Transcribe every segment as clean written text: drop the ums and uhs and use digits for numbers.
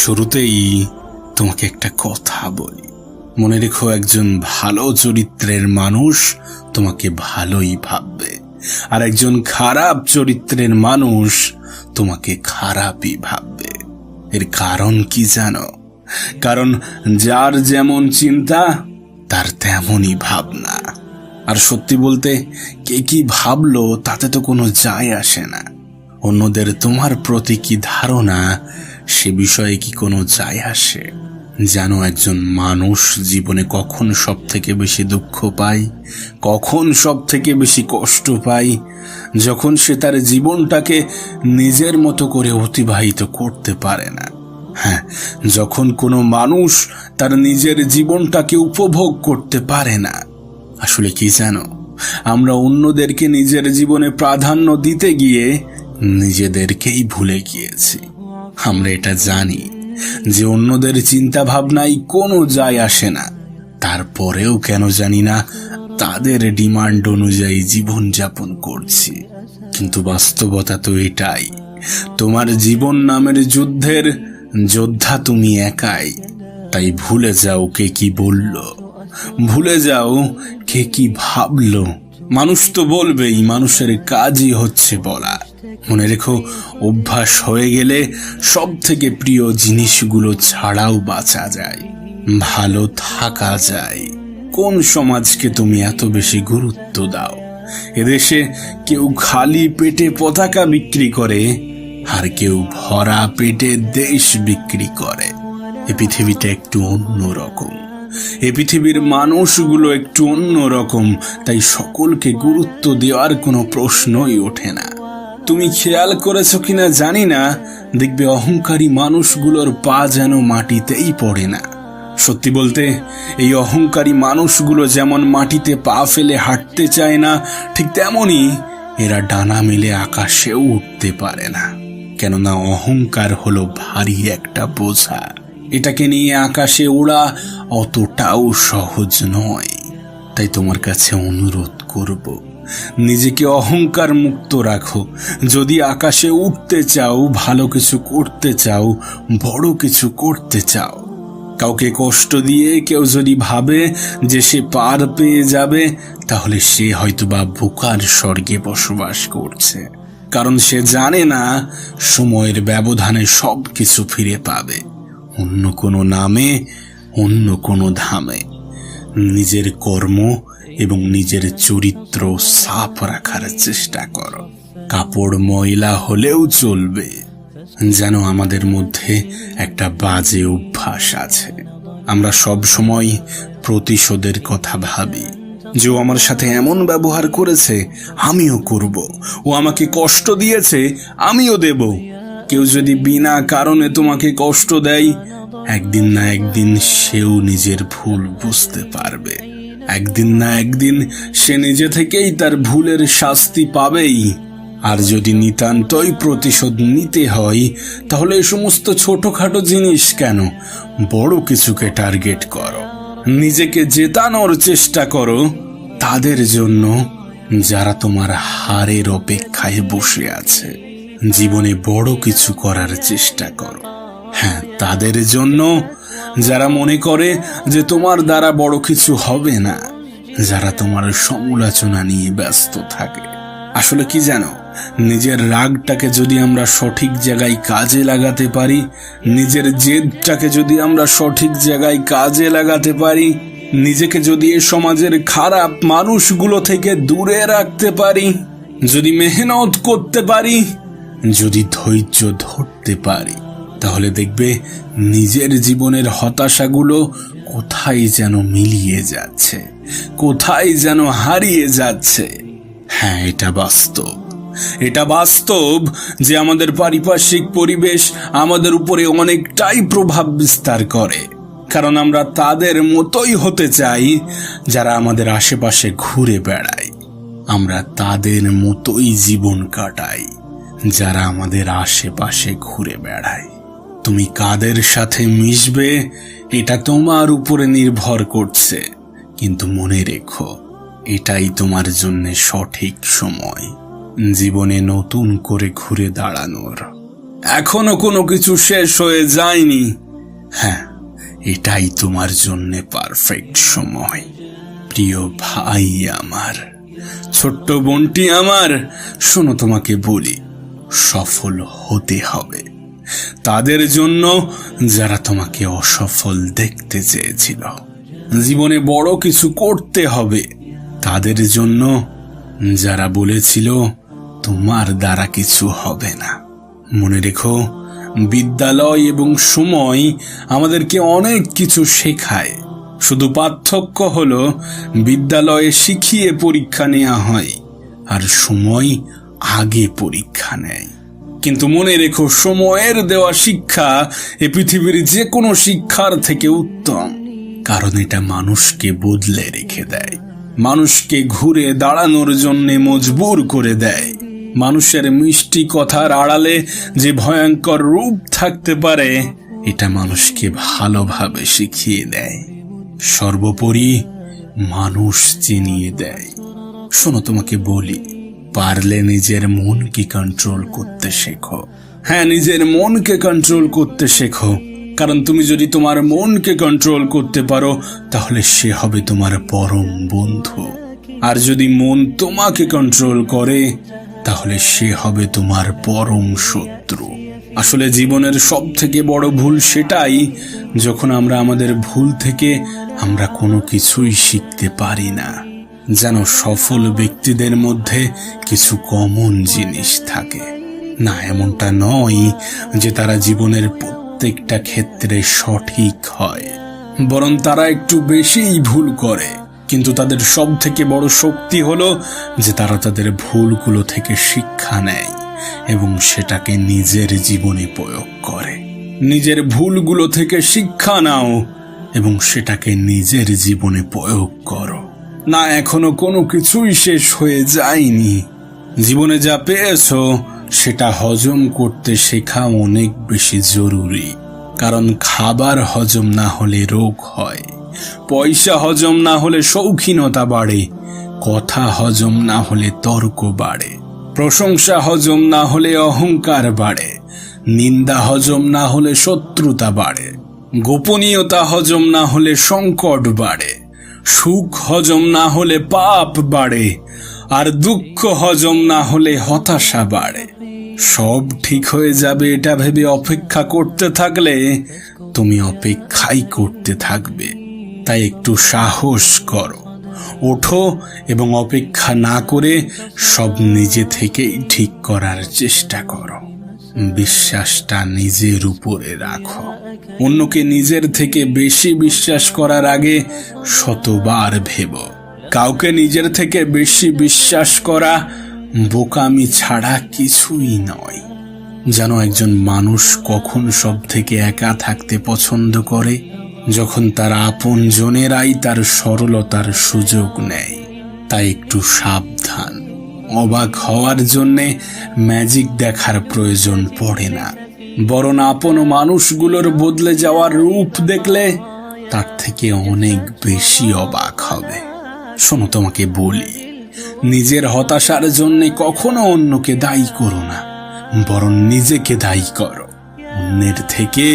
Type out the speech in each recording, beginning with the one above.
শুরুতেই তোমাকে একটা কথা বলি, মনে রেখো, একজন ভালো চরিত্রের মানুষ তোমাকে ভালোই ভাববে, আর একজন খারাপ চরিত্রের মানুষ তোমাকে খারাপই ভাববে। এর কারণ কি জানো? কারণ যার যেমন চিন্তা তার তেমনই ভাবনা। আর সত্যি বলতে, কে কি ভাবলো তাতে তো কোনো যায় আসে না। অন্যদের তোমার প্রতি কি ধারণা সে বিষয়ে কি কোনো যায় আসে? জানো, একজন মানুষ জীবনে কখন সব থেকে বেশি দুঃখ পায়, কখন সব থেকে বেশি কষ্ট পায়? যখন সে তার জীবনটাকে নিজের মতো করে অতিবাহিত করতে পারে না। হ্যাঁ, যখন কোনো মানুষ তার নিজের জীবনটাকে উপভোগ করতে পারে না। আসলে কি জানো, আমরা অন্যদেরকে নিজের জীবনে প্রাধান্য দিতে গিয়ে নিজেদেরকেই ভুলে গিয়েছি। আমরা এটা জানি যে অন্যদের চিন্তা ভাবনায় কোনো যায় আসে না, তারপরেও কেন জানি না তাদের ডিমান্ড অনুযায়ী জীবন যাপন করছি। কিন্তু বাস্তবতা তো এটাই, তোমার জীবন নামের যুদ্ধের যোদ্ধা তুমি একাই। তাই ভুলে যাও কে কি বলল, ভুলে যাও কে কি ভাবলো। মানুষ তো বলবেই, মানুষের কাজই হচ্ছে বলা। মনে রেখো, অভ্যাস হয়ে গেলে সব থেকে প্রিয় জিনিসগুলো ছাড়াও বাঁচা যায়, ভালো থাকা যায়। কোন সমাজকে তুমি এত বেশি গুরুত্ব দাও? এদেশে কেউ খালি পেটে পতাকা বিক্রি করে, আর কেউ ভরা পেটে দেশ বিক্রি করে। এ পৃথিবীটা একটু অন্যরকম, এ পৃথিবীর মানুষগুলো একটু অন্যরকম। তাই সকলকে গুরুত্ব দেওয়ার কোনো প্রশ্নই ওঠে না। তুমি খেয়াল করেছো কিনা জানি না, দেখবে অহংকারী মানুষগুলোর পা যেন মাটিতেই পড়ে না। সত্যি বলতে, এই অহংকারী মানুষগুলো যেমন মাটিতে পা ফেলে হাঁটতে চায় না, ঠিক তেমনি এরা ডানা মেলে আকাশেও উঠতে পারে না। কেননা অহংকার হলো ভারী একটা বোঝা। এটাকে নিয়ে আকাশে ওড়া অতটাও সহজ নয়। তাই তোমার কাছে অনুরোধ করব, নিজেকে অহংকার মুক্ত রাখো। যদি আকাশে উঠতে চাও, ভালো কিছু করতে চাও, বড় কিছু করতে চাও, কাউকে কষ্ট দিয়ে কেউ যদি ভাবে যে সে পার পেয়ে যাবে, তাহলে সে হয়তোবা বোকার স্বর্গে বসবাস করছে। কারণ সে জানে না সময়ের ব্যবধানে সব কিছু ফিরে পাবে, অন্য কোনো নামে, অন্য কোনো ধামে। নিজের কর্ম এবং নিজের চরিত্র সাফ রাখার চেষ্টা করো। কাপড় ময়লা হলেও চলবে। যেন আমাদের মধ্যে একটা বাজে অভ্যাস আছে, আমরা সব সময় প্রতিশোধের কথা ভাবি। যে ও আমার সাথে এমন ব্যবহার করেছে, আমিও করব। ও আমাকে কষ্ট দিয়েছে, আমিও দেব। কেউ যদি বিনা কারণে তোমাকে কষ্ট দেয়, একদিন না একদিন সেও নিজের ভুল বুঝতে পারবে। একদিন না একদিন সে নিজে থেকেই তার ভুলের শাস্তি পাবেই। আর যদি নিতান্তই প্রতিশোধ নিতে হয়, তাহলে এই সমস্ত ছোটখাটো জিনিস কেন, বড় কিছুকে টার্গেট করো। নিজেকে জেতানোর চেষ্টা করো তাদের জন্য যারা তোমার হারের অপেক্ষায় বসে আছে। জীবনে বড় কিছু করার চেষ্টা করো। হ্যাঁ, তাদের জন্য যারা মনে করে যে তোমার দ্বারা বড় কিছু হবে না, যারা তোমার সমালোচনা নিয়ে ব্যস্ত থাকে। আসলে কি জানো, নিজের রাগটাকে যদি আমরা সঠিক জায়গায় কাজে লাগাতে পারি, নিজের জেদটাকে যদি আমরা সঠিক জায়গায় কাজে লাগাতে পারি, নিজেকে যদি এ সমাজের খারাপ মানুষগুলো থেকে দূরে রাখতে পারি, যদি মেহনত করতে পারি, যদি ধৈর্য ধরতে পারি, তাহলে দেখবে নিজের জীবনের হতাশাগুলো কোথায় যেন মিলিয়ে যাচ্ছে, কোথায় যেন হারিয়ে যাচ্ছে। হ্যাঁ, এটা বাস্তব। এটা বাস্তব যে আমাদের পারিপার্শ্বিক পরিবেশ আমাদের উপরে অনেকটাই প্রভাব বিস্তার করে। কারণ আমরা তাদের মতোই হতে চাই যারা আমাদের আশেপাশে ঘুরে বেড়ায়। আমরা তাদের মতোই জীবন কাটাই যারা আমাদের আশেপাশে ঘুরে বেড়ায়। তুমি কাদের সাথে মিশবে এটা তোমার উপরে নির্ভর করছে, কিন্তু মনে রেখো, এটাই তোমার জন্য সঠিক সময় জীবনে নতুন করে ঘুরে দাঁড়ানোর। এখনো কোনো কিছু শেষ হয়ে যায়নি। হ্যাঁ, এটাই তোমার জন্য পারফেক্ট সময়। প্রিয় ভাই আমার, ছোট্ট বোনটি আমার, শোনো তোমাকে বলি, সফল হতে হবে তাদের জন্য যারা তোমাকে অসফল দেখতে চেয়েছিল। জীবনে বড় কিছু করতে হবে তাদের জন্য যারা বলেছিল তোমার দ্বারা কিছু হবে না। মনে রেখো, বিদ্যালয় এবং সময় আমাদেরকে অনেক কিছু শেখায়। শুধু পার্থক্য হলো বিদ্যালয়ে শিখিয়ে পরীক্ষা নেওয়া হয় আর সময় আগে পরীক্ষা নেয়। কিন্তু মনে রেখো, সময়ের দেওয়া শিক্ষা এ পৃথিবীর যে কোনো শিক্ষার থেকে উত্তম, কারণ এটা মানুষকে বদলে রেখে দেয়, মানুষকে ঘুরে দাঁড়ানোর জন্য মজবুর করে দেয়। মানুষের মিষ্টি কথার আড়ালে যে ভয়ঙ্কর রূপ থাকতে পারে এটা মানুষকে ভালোভাবে শিখিয়ে দেয়। সর্বোপরি মানুষ চিনিয়ে দেয়। শোনো তোমাকে বলি, পারলে নিজের মনকে কন্ট্রোল করতে শেখো। হ্যাঁ, নিজের মনকে কন্ট্রোল করতে শেখো, কারণ তুমি যদি তোমার মনকে কন্ট্রোল করতে পারো তাহলে সে হবে তোমার পরম বন্ধু। আর যদি মন তোমাকে কন্ট্রোল করে তাহলে সে হবে তোমার পরম শত্রু। আসলে জীবনের সব থেকে বড় ভুল সেটাই যখন আমরা আমাদের ভুল থেকে আমরা কোনো কিছুই শিখতে পারি না। যেন সফল ব্যক্তিদের মধ্যে কিছু কমন জিনিস থাকে না, এমনটা নয় যে তারা জীবনের প্রত্যেকটা ক্ষেত্রে সঠিক হয়, বরং তারা একটু বেশিই ভুল করে। কিন্তু তাদের সব থেকে বড় শক্তি হলো যে তারা তাদের ভুলগুলো থেকে শিক্ষা নেয় এবং সেটাকে নিজের জীবনে প্রয়োগ করে। নিজের ভুলগুলো থেকে শিক্ষা নাও এবং সেটাকে নিজের জীবনে প্রয়োগ করো। না, এখনো কোনো কিছুই শেষ হয়ে যায়নি। জীবনে যা পেয়েছো সেটা হজম করতে শেখা অনেক বেশি জরুরি, কারণ খাবার হজম না হলে রোগ হয়, পয়সা হজম না হলে শৌখিনতা বাড়ে, কথা হজম না হলে তর্ক বাড়ে, প্রশংসা হজম না হলে অহংকার বাড়ে, নিন্দা হজম না হলে শত্রুতা বাড়ে, গোপনীয়তা হজম না হলে সংকট বাড়ে, সুখ হজম না হলে পাপ বাড়ে, আর দুঃখ হজম না হলে হতাশা বাড়ে। সব ঠিক হয়ে যাবে এটা ভেবে অপেক্ষা করতে থাকলে তুমি অপেক্ষাই করতে থাকবে। তাই একটু সাহস করো, ওঠো এবং অপেক্ষা না করে সব নিজে থেকেই ঠিক করার চেষ্টা করো। বিশ্বাসটা নিজের উপরে রাখো। অন্যকে নিজের থেকে বেশি বিশ্বাস করার আগে শতবার ভেবো। কাউকে নিজের থেকে বেশি বিশ্বাস করা বোকামি ছাড়া কিছুই নয়। যেন একজন মানুষ কখন সব থেকে একা থাকতে পছন্দ করে, যখন তার আপনজনেরাই তার সরলতার সুযোগ নেয়। তাই একটু সাবধান। অবাক হওয়ার জন্যে ম্যাজিক দেখার প্রয়োজন পড়ে না, বরং আপন মানুষগুলোর বদলে যাওয়ার রূপ দেখলে তার থেকে অনেক বেশি অবাক হবে। শোনো তোমাকে বলি, নিজের হতাশার জন্যে কখনো অন্যকে দায়ী করো না, বরং নিজেকে দায়ী করো অন্যের থেকে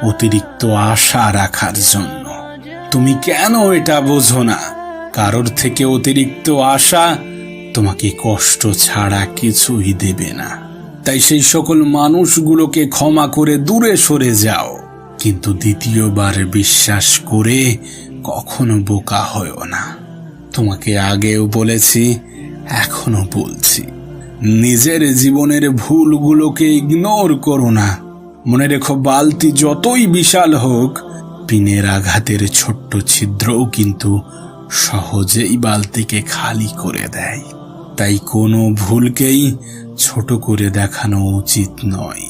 অতিরিক্ত আশা রাখার জন্য। তুমি কেন এটা বোঝো না? কারোর থেকে অতিরিক্ত আশা তোমাকে কষ্ট ছাড়া কিছুই দেবে না। তাই সেই সকল মানুষগুলোকে ক্ষমা করে দূরে সরে যাও, কিন্তু দ্বিতীয়বার বিশ্বাস করে কখনো বোকা হয়ো না। তোমাকে আগেও বলেছি, এখনো বলছি, নিজের জীবনের ভুলগুলোকে ইগনোর করো না। মনে রেখো, বালতি যতই বিশাল হোক, পিনের আঘাতের ছোট্ট ছিদ্রও কিন্তু সহজেই বালতিকে খালি করে দেয়। তাই কোনো ভুলকেই ছোট করে দেখানো উচিত নয়।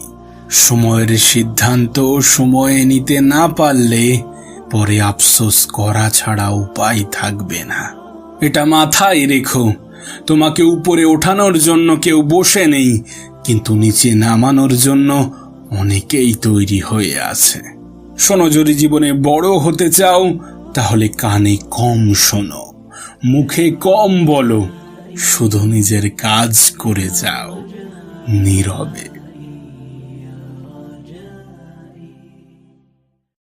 সময়ের সিদ্ধান্ত সময়ে নিতে না পারলে পরে আফসোস করা ছাড়া উপায় থাকবে না। এটা মাথায় রেখো, তোমাকে উপরে ওঠানোর জন্য কেউ বসে নেই, কিন্তু নিচে নামানোর জন্য অনেকেই তৈরি হয়ে আছে। শোনো, যদি জীবনে বড় হতে চাও তাহলে কানে কম শোনো, মুখে কম বলো, শুধু নিজের কাজ করে যাও নীরবে।